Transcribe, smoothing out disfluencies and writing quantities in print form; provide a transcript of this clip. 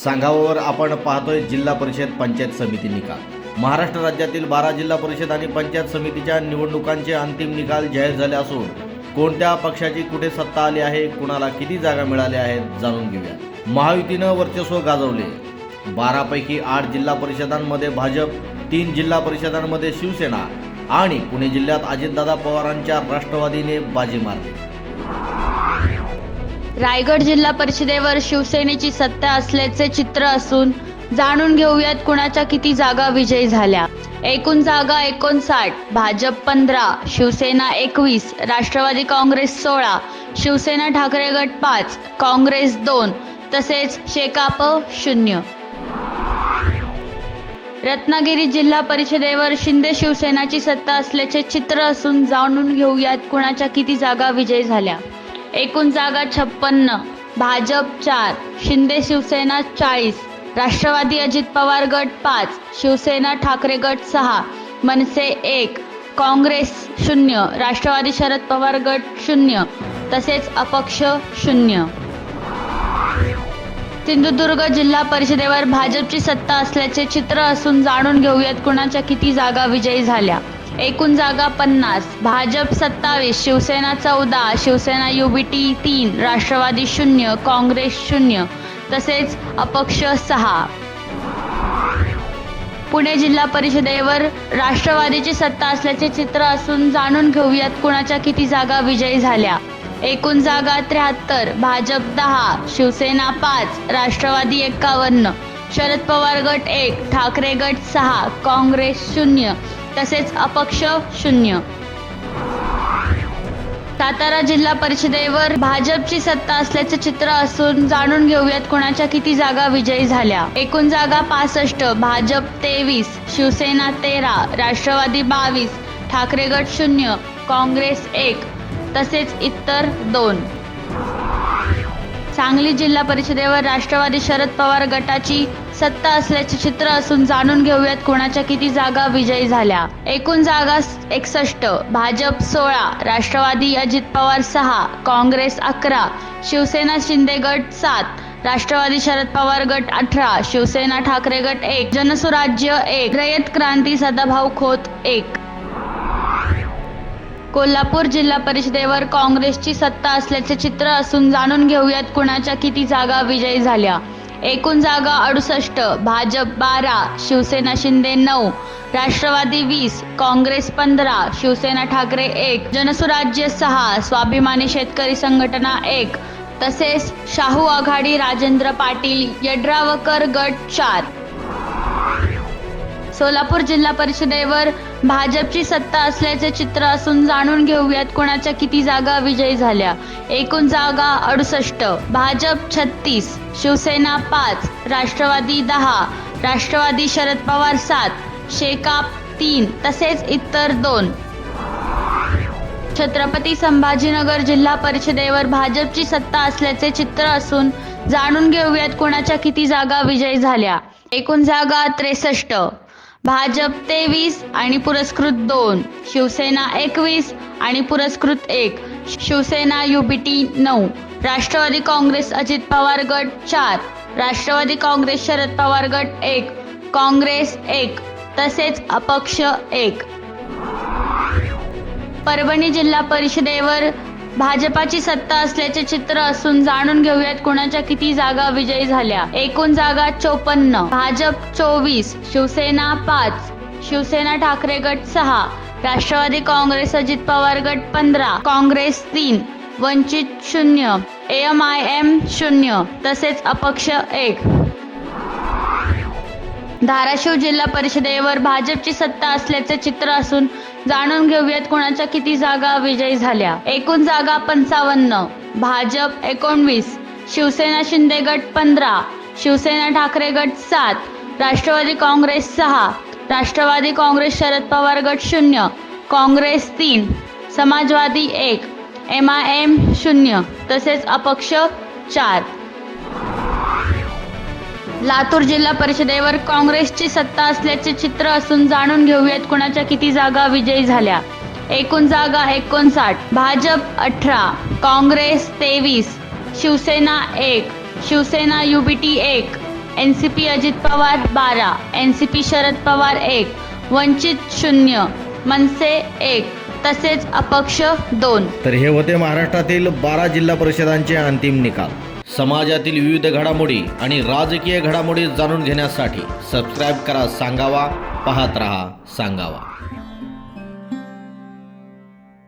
सांगावावर आपण पाहतोय जिल्हा परिषद पंचायत समिती निकाल। महाराष्ट्र राज्यातील 12 जिल्हा परिषद आणि पंचायत समितीच्या निवडणुकांचे अंतिम निकाल जाहीर झाले असून कोणत्या पक्षाची कुठे सत्ता आली आहे, कुणाला किती जागा मिळाल्या आहेत जाणून घेऊया। महायुतीनं वर्चस्व गाजवले। 12 पैकी 8 जिल्हा परिषदांमध्ये भाजप, 3 जिल्हा परिषदांमध्ये शिवसेना आणि पुणे जिल्ह्यात अजितदादा पवारांच्या राष्ट्रवादीने बाजी मारली। रायगड जिल्हा परिषदेवर शिवसेनेची सत्ता असल्याचे चित्र असून जाणून घेऊयात कुणाच्या किती जागा विजयी झाल्या। एकूण जागा 59, भाजप 15, शिवसेना 21, राष्ट्रवादी काँग्रेस 16, शिवसेना ठाकरे गट 5, काँग्रेस 2 तसेच शेकाप 0। रत्नागिरी जिल्हा परिषदेवर शिंदे शिवसेनाची सत्ता असल्याचे चित्र असून जाणून घेऊयात कुणाच्या किती जागा विजयी झाल्या। एकूण जागा 56, भाजप 4, शिंदे शिवसेना 40, राष्ट्रवादी अजित पवार गट 5, शिवसेना ठाकरे गट 6, मनसे 1, काँग्रेस 0, राष्ट्रवादी शरद पवार गट 0 तसेच अपक्ष 0। सिंधुदुर्ग जिल्हा परिषदेवर भाजपची सत्ता असल्याचे चित्र असून जाणून घेऊयात कुणाच्या किती जागा विजयी झाल्या। एकूण जागा 50, भाजप 27, शिवसेना 14, शिवसेना युबीटी 3, राष्ट्रवादी 0, काँग्रेस 0 तसेच अपक्ष 6। पुणे जिल्हा परिषदेवर राष्ट्रवादीची सत्ता असल्याचे चित्र असून जाणून घेऊयात कुणाच्या किती जागा विजयी झाल्या। एकूण जागा 73, भाजप 10, शिवसेना 5, राष्ट्रवादी 51, शरद पवार गट 1, ठाकरे गट 6, काँग्रेस 0 तसेच अपक्ष 0। सातारा जिल्हा परिषदेवर भाजपची सत्ता असल्याचे चित्र असून जाणून घेऊयात कुणाच्या किती जागा विजयी झाल्या। एकूण जागा 65, भाजप 23, शिवसेना 13, राष्ट्रवादी 22, ठाकरे गट 0, काँग्रेस 1 तसेच इतर 2। सांगली जिल्हा परिषदेवर राष्ट्रवादी शरद पवार गटाची सत्ता असल्याचे चित्र असून जाणून घेऊयात कुणाच्या किती जागा विजयी झाल्या। एकूण जागा 61, भाजप 16, राष्ट्रवादी अजित पवार 6, काँग्रेस 11, शिवसेना शिंदे गट 7, राष्ट्रवादी शरद पवार गट 18, शिवसेना ठाकरे गट 1, जनसुराज्य 1, रयत क्रांती सदाभाऊ खोत 1। कोल्हापूर जिल्हा परिषदेवर काँग्रेसची सत्ता असल्याचे चित्र असून जाणून घेऊयात कुणाच्या किती जागा विजयी झाल्या। एकूण जागा 68, भाजप 12, शिवसेना शिंदे 9, राष्ट्रवादी 20, काँग्रेस 15, शिवसेना ठाकरे 1, जनसुराज्य 6, स्वाभिमानी शेतकरी संघटना 1 तसेच शाहू आघाडी राजेंद्र पाटील यड्रावकर गट 4। सोलापूर जिल्हा परिषदेवर भाजपची सत्ता असल्याचे चित्र असून जाणून घेऊयात कुणाच्या किती जागा विजयी झाल्या। एकूण जागा 68, भाजप 36, शिवसेना 5, राष्ट्रवादी 10, राष्ट्रवादी शरद पवार 7, शेकाप 3 तसेच इतर 2। छत्रपती संभाजीनगर जिल्हा परिषदेवर भाजपची सत्ता असल्याचे चित्र असून जाणून घेऊयात कुणाच्या किती जागा विजयी झाल्या। एकूण जागा 63, भाजप 23 आणि पुरस्कृत 2, शिवसेना 21 आणि पुरस्कृत 1, शिवसेना युबीटी 9, राष्ट्रवादी काँग्रेस अजित पवार गट 4, राष्ट्रवादी काँग्रेस शरद पवार गट 1, काँग्रेस 1 तसेच अपक्ष 1। परभणी जिल्हा परिषदेवर भाजपाची सत्ता असल्याचे चित्र असून जाणून घेऊयात कुणाच्या किती जागा विजयी झाल्या। एकूण जागा 54, भाजप 24, शिवसेना 5, शिवसेना ठाकरे गट 6, राष्ट्रवादी काँग्रेस अजित पवार गट 15, काँग्रेस 3, वंचित 0, AMIM 0 तसेच अपक्ष 1। धाराशिव जिल्हा परिषदेवर भाजपची सत्ता असल्याचे चित्र असून जाणून घेऊयात कुणाच्या किती जागा विजयी झाल्या। एकूण जागा 55, भाजप 19, शिवसेना शिंदे गट 15, शिवसेना ठाकरे गट 7, राष्ट्रवादी काँग्रेस 6, राष्ट्रवादी काँग्रेस शरद पवार गट 0, काँग्रेस 3, समाजवादी 1, MIM 0 तसेच अपक्ष 4। लातूर जिल्हा परिषदेवर काँग्रेसची सत्ता असल्याचे चित्र असून जाणून घेऊयात कुणाच्या किती जागा विजयी झाल्या। एकूण जागा 59, Bhajap 18, Congress 23, Shivsena 1, Shivsena UBT 1, NCP Ajit Pawar 12, NCP Sharad Pawar 1, Vanchit 0, Manse 1 तसेच अपक्ष 2. तर हे होते महाराष्ट्रातील 12 जिल्हा परिषदांचे अंतिम निकाल. समाजातील विविध घडामोडी आणि राजकीय घडामोडी जाणून घेण्यासाठी सबस्क्राईब करा सांगावा. पाहत रहा सांगावा.